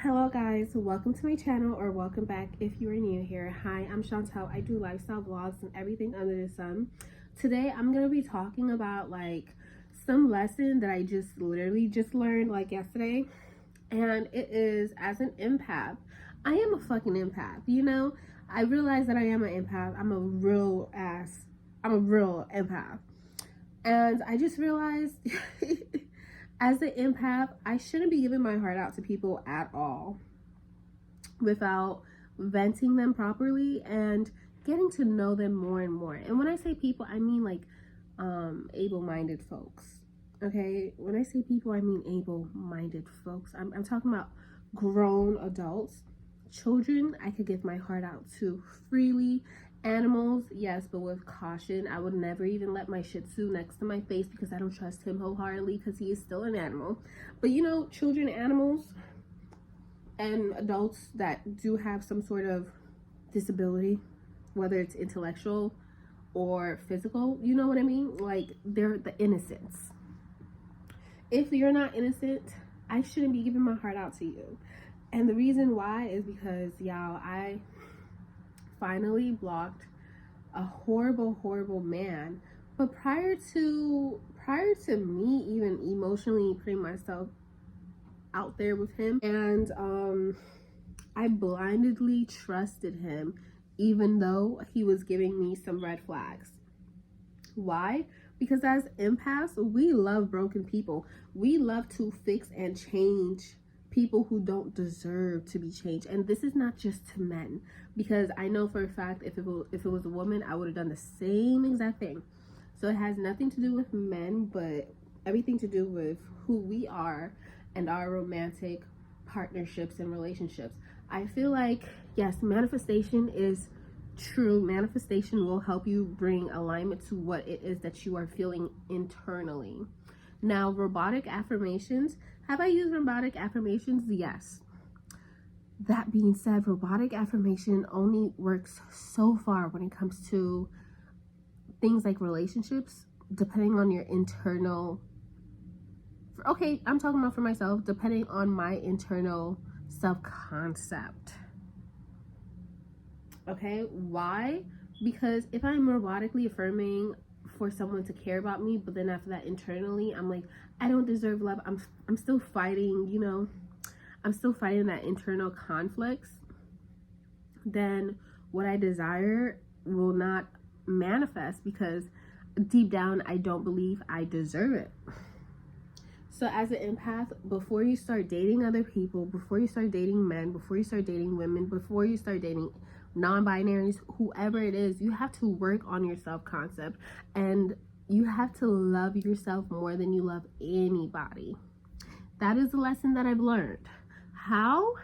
Hello guys, welcome to my channel, or welcome back if you are new here. Hi, I'm Chantel. I do lifestyle vlogs and everything under the sun. Today I'm going to be talking about like some lesson that I literally just learned like yesterday. And it is, as an empath, I am a fucking empath, you know? I realize that I am an empath. I'm a real empath. And I just realized as an empath, I shouldn't be giving my heart out to people at all without venting them properly and getting to know them more and more. And when I say people, I mean like able-minded folks. Okay, when I say people, I mean able-minded folks. I'm talking about grown adults. Children, I could give my heart out to freely. Animals, yes, but with caution. I would never even let my Shih Tzu next to my face because I don't trust him wholeheartedly because he is still an animal. But you know, children, animals, and adults that do have some sort of disability, whether it's intellectual or physical, you know what I mean? Like, they're the innocents. If you're not innocent, I shouldn't be giving my heart out to you. And the reason why is because, y'all, I finally blocked a horrible man. But prior to me even emotionally putting myself out there with him, and I blindly trusted him even though he was giving me some red flags. Why? Because as empaths, we love broken people. We love to fix and change people who don't deserve to be changed. And this is not just to men, because I know for a fact if it was a woman, I would have done the same exact thing. So it has nothing to do with men, but everything to do with who we are and our romantic partnerships and relationships. I feel like, yes, manifestation is true. Manifestation will help you bring alignment to what it is that you are feeling internally. Now, robotic affirmations. Have I used robotic affirmations? Yes. That being said, robotic affirmation only works so far when it comes to things like relationships, depending on your internal. Okay, I'm talking about for myself, depending on my internal self-concept. Okay, why? Because if I'm robotically affirming for someone to care about me, but then after that internally I'm like, I don't deserve love, I'm still fighting, you know, I'm still fighting that internal conflicts, then what I desire will not manifest because deep down I don't believe I deserve it. So as an empath, before you start dating other people, before you start dating men, before you start dating women, before you start dating non-binaries, whoever it is, you have to work on your self-concept, and you have to love yourself more than you love anybody. That is the lesson that I've learned. How?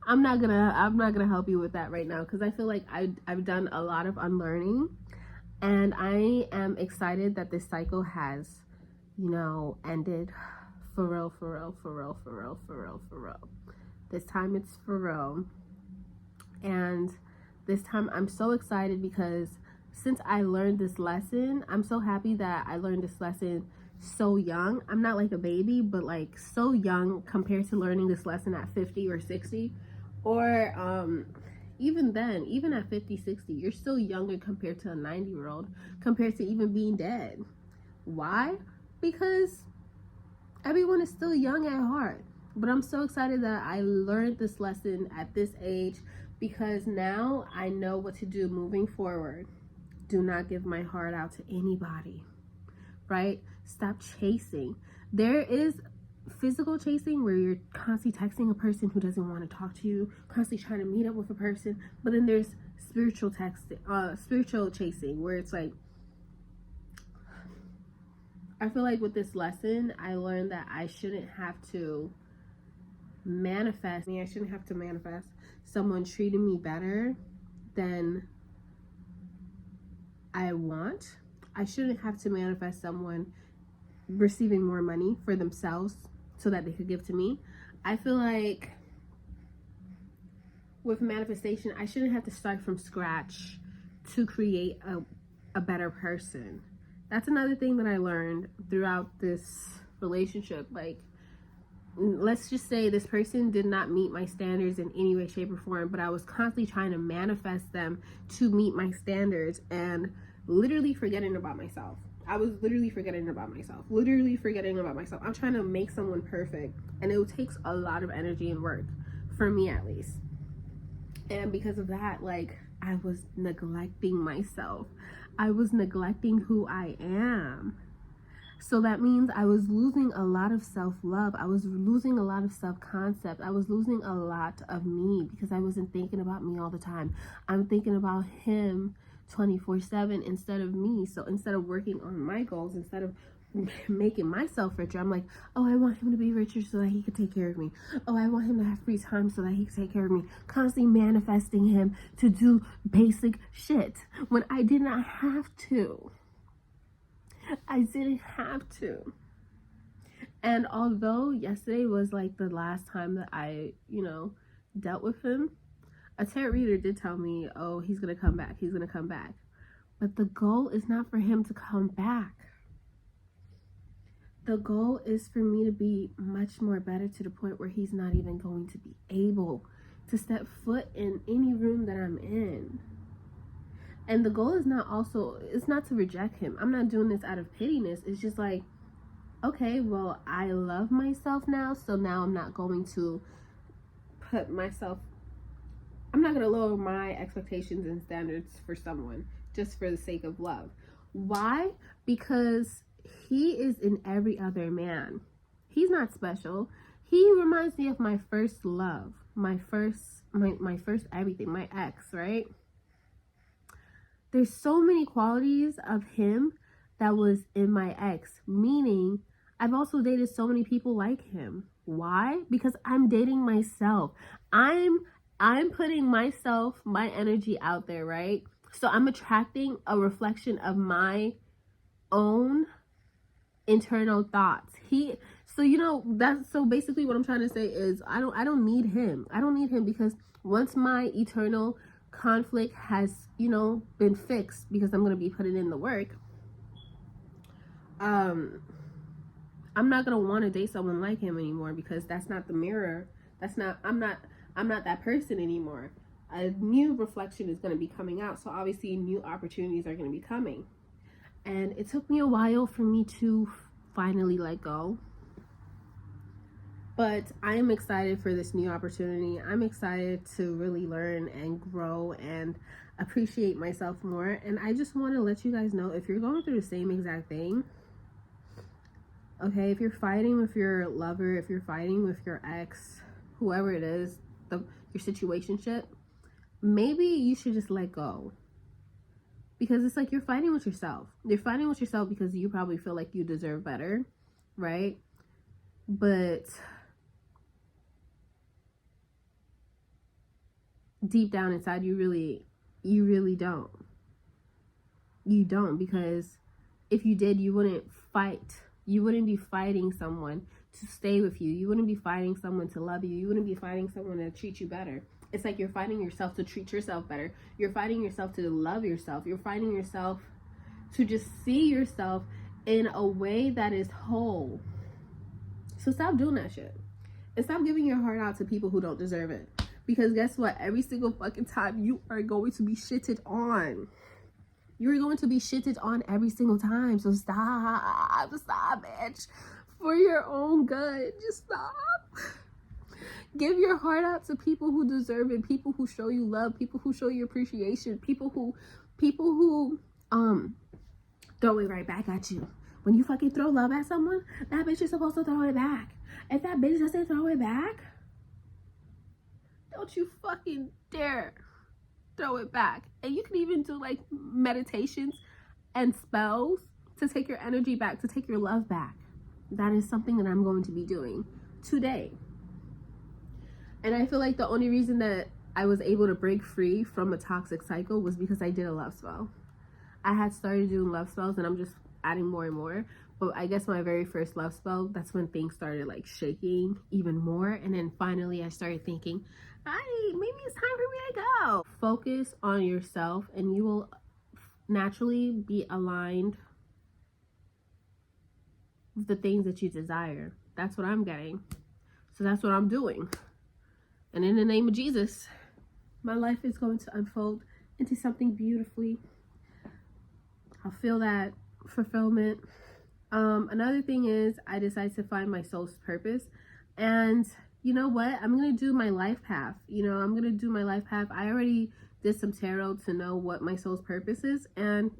I'm not gonna help you with that right now, because I feel like I've done a lot of unlearning, and I am excited that this cycle has, you know, ended. For real. This time it's for real. And this time I'm so excited because since I learned this lesson, I'm so happy that I learned this lesson so young. I'm not like a baby, but like so young compared to learning this lesson at 50 or 60, or even then, even at 50, 60, you're still younger compared to a 90-year-old, compared to even being dead. Why? Because everyone is still young at heart. But I'm so excited that I learned this lesson at this age, because now I know what to do moving forward. Do not give my heart out to anybody, right? Stop chasing. There is physical chasing where you're constantly texting a person who doesn't want to talk to you, constantly trying to meet up with a person. But then there's spiritual chasing, where it's like, I feel like with this lesson, I learned that I shouldn't have to manifest someone treating me better than I want. I shouldn't have to manifest someone receiving more money for themselves so that they could give to me. I feel like with manifestation, I shouldn't have to start from scratch to create a better person. That's another thing that I learned throughout this relationship. Like, let's just say this person did not meet my standards in any way, shape, or form, but I was constantly trying to manifest them to meet my standards and literally forgetting about myself. I was literally forgetting about myself. I'm trying to make someone perfect, and it takes a lot of energy and work, for me at least. And because of that, like, I was neglecting myself. I was neglecting who I am. So that means I was losing a lot of self-love. I was losing a lot of self-concept. I was losing a lot of me because I wasn't thinking about me all the time. I'm thinking about him 24/7 instead of me. So instead of working on my goals, instead of making myself richer, I'm like, oh, I want him to be richer so that he could take care of me. Oh, I want him to have free time so that he can take care of me. Constantly manifesting him to do basic shit when I did not have to. I didn't have to. And although yesterday was like the last time that I, dealt with him, a tarot reader did tell me, oh, he's going to come back. He's going to come back. But the goal is not for him to come back. The goal is for me to be much more better to the point where he's not even going to be able to step foot in any room that I'm in. And the goal is it's not to reject him. I'm not doing this out of pittiness. It's just like, okay, well, I love myself now. So now I'm not going to lower my expectations and standards for someone just for the sake of love. Why? Because he is in every other man. He's not special. He reminds me of my first love, my first everything, my ex, right? There's so many qualities of him that was in my ex, meaning I've also dated so many people like him. Why? Because I'm dating myself. I'm putting myself, my energy out there, right? So I'm attracting a reflection of my own internal thoughts. So basically what I'm trying to say is I don't need him. I don't need him because once my eternal conflict has, been fixed, because I'm going to be putting in the work, I'm not going to want to date someone like him anymore, because that's not the mirror. I'm not that person anymore. A new reflection is going to be coming out. So obviously new opportunities are going to be coming. And it took me a while for me to finally let go. But I am excited for this new opportunity. I'm excited to really learn and grow and appreciate myself more. And I just want to let you guys know, if you're going through the same exact thing, okay, if you're fighting with your lover, if you're fighting with your ex, whoever it is, your situationship, maybe you should just let go. Because it's like you're fighting with yourself. You're fighting with yourself because you probably feel like you deserve better, right? But deep down inside, you really don't. You don't, because if you did, you wouldn't fight. You wouldn't be fighting someone to stay with you. You wouldn't be fighting someone to love you. You wouldn't be fighting someone to treat you better. It's like you're fighting yourself to treat yourself better. You're fighting yourself to love yourself. You're fighting yourself to just see yourself in a way that is whole. So stop doing that shit. And stop giving your heart out to people who don't deserve it. Because guess what? Every single fucking time you are going to be shitted on. You're going to be shitted on every single time. So stop, bitch. For your own good, just stop. Give your heart out to people who deserve it. People who show you love. People who show you appreciation. People who throw it right back at you. When you fucking throw love at someone, that bitch is supposed to throw it back. If that bitch doesn't throw it back, don't you fucking dare throw it back. And you can even do like meditations and spells to take your energy back, to take your love back. That is something that I'm going to be doing today. And I feel like the only reason that I was able to break free from a toxic cycle was because I did a love spell. I had started doing love spells and I'm just adding more and more. But I guess my very first love spell, that's when things started like shaking even more. And then finally I started thinking, maybe it's time for me to go. Focus on yourself and you will naturally be aligned with the things that you desire. That's what I'm getting. So that's what I'm doing. And in the name of Jesus, my life is going to unfold into something beautifully. I'll feel that fulfillment. Another thing is I decided to find my soul's purpose. And you know what? I'm going to do my life path. I'm going to do my life path. I already did some tarot to know what my soul's purpose is. And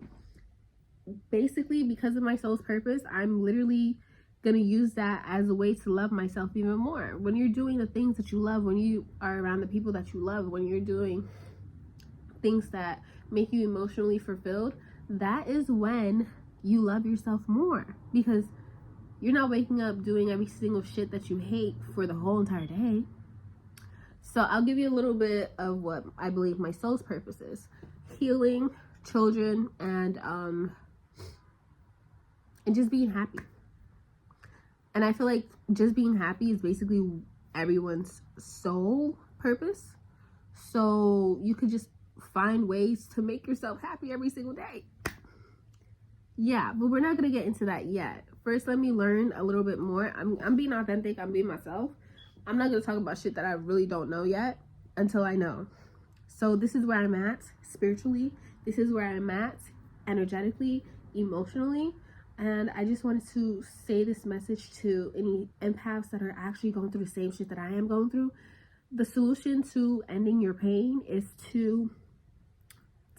basically, because of my soul's purpose, I'm literally going to use that as a way to love myself even more. When you're doing the things that you love, when you are around the people that you love, when you're doing things that make you emotionally fulfilled, that is when you love yourself more, because you're not waking up doing every single shit that you hate for the whole entire day. So I'll give you a little bit of what I believe my soul's purpose is: healing, children, and just being happy. And I feel like just being happy is basically everyone's soul purpose. So you could just find ways to make yourself happy every single day. Yeah, but we're not going to get into that yet. First, let me learn a little bit more. I'm being authentic. I'm being myself. I'm not going to talk about shit that I really don't know yet until I know. So this is where I'm at spiritually. This is where I'm at energetically, emotionally. And I just wanted to say this message to any empaths that are actually going through the same shit that I am going through. The solution to ending your pain is to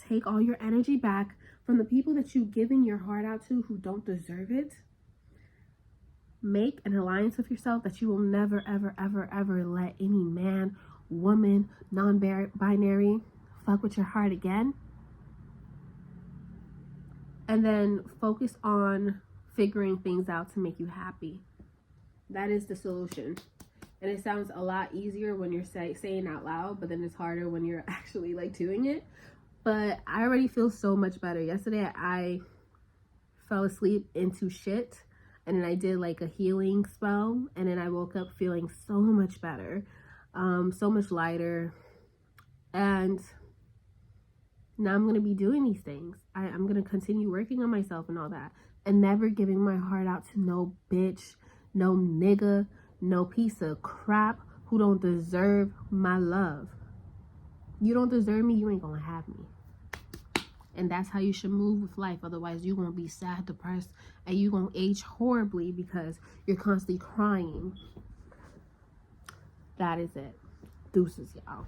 take all your energy back from the people that you've given your heart out to who don't deserve it. Make an alliance with yourself that you will never, ever, ever, ever let any man, woman, non-binary fuck with your heart again. And then focus on figuring things out to make you happy. That is the solution. And it sounds a lot easier when you're saying out loud, but then it's harder when you're actually like doing it. But I already feel so much better. Yesterday I fell asleep into shit, and then I did like a healing spell, and then I woke up feeling so much better, so much lighter. And now I'm going to be doing these things. I'm going to continue working on myself and all that, and never giving my heart out to no bitch, no nigga, no piece of crap who don't deserve my love. You don't deserve me, you ain't going to have me. And that's how you should move with life. Otherwise, you're going to be sad, depressed, and you're going to age horribly because you're constantly crying. That is it. Deuces, y'all.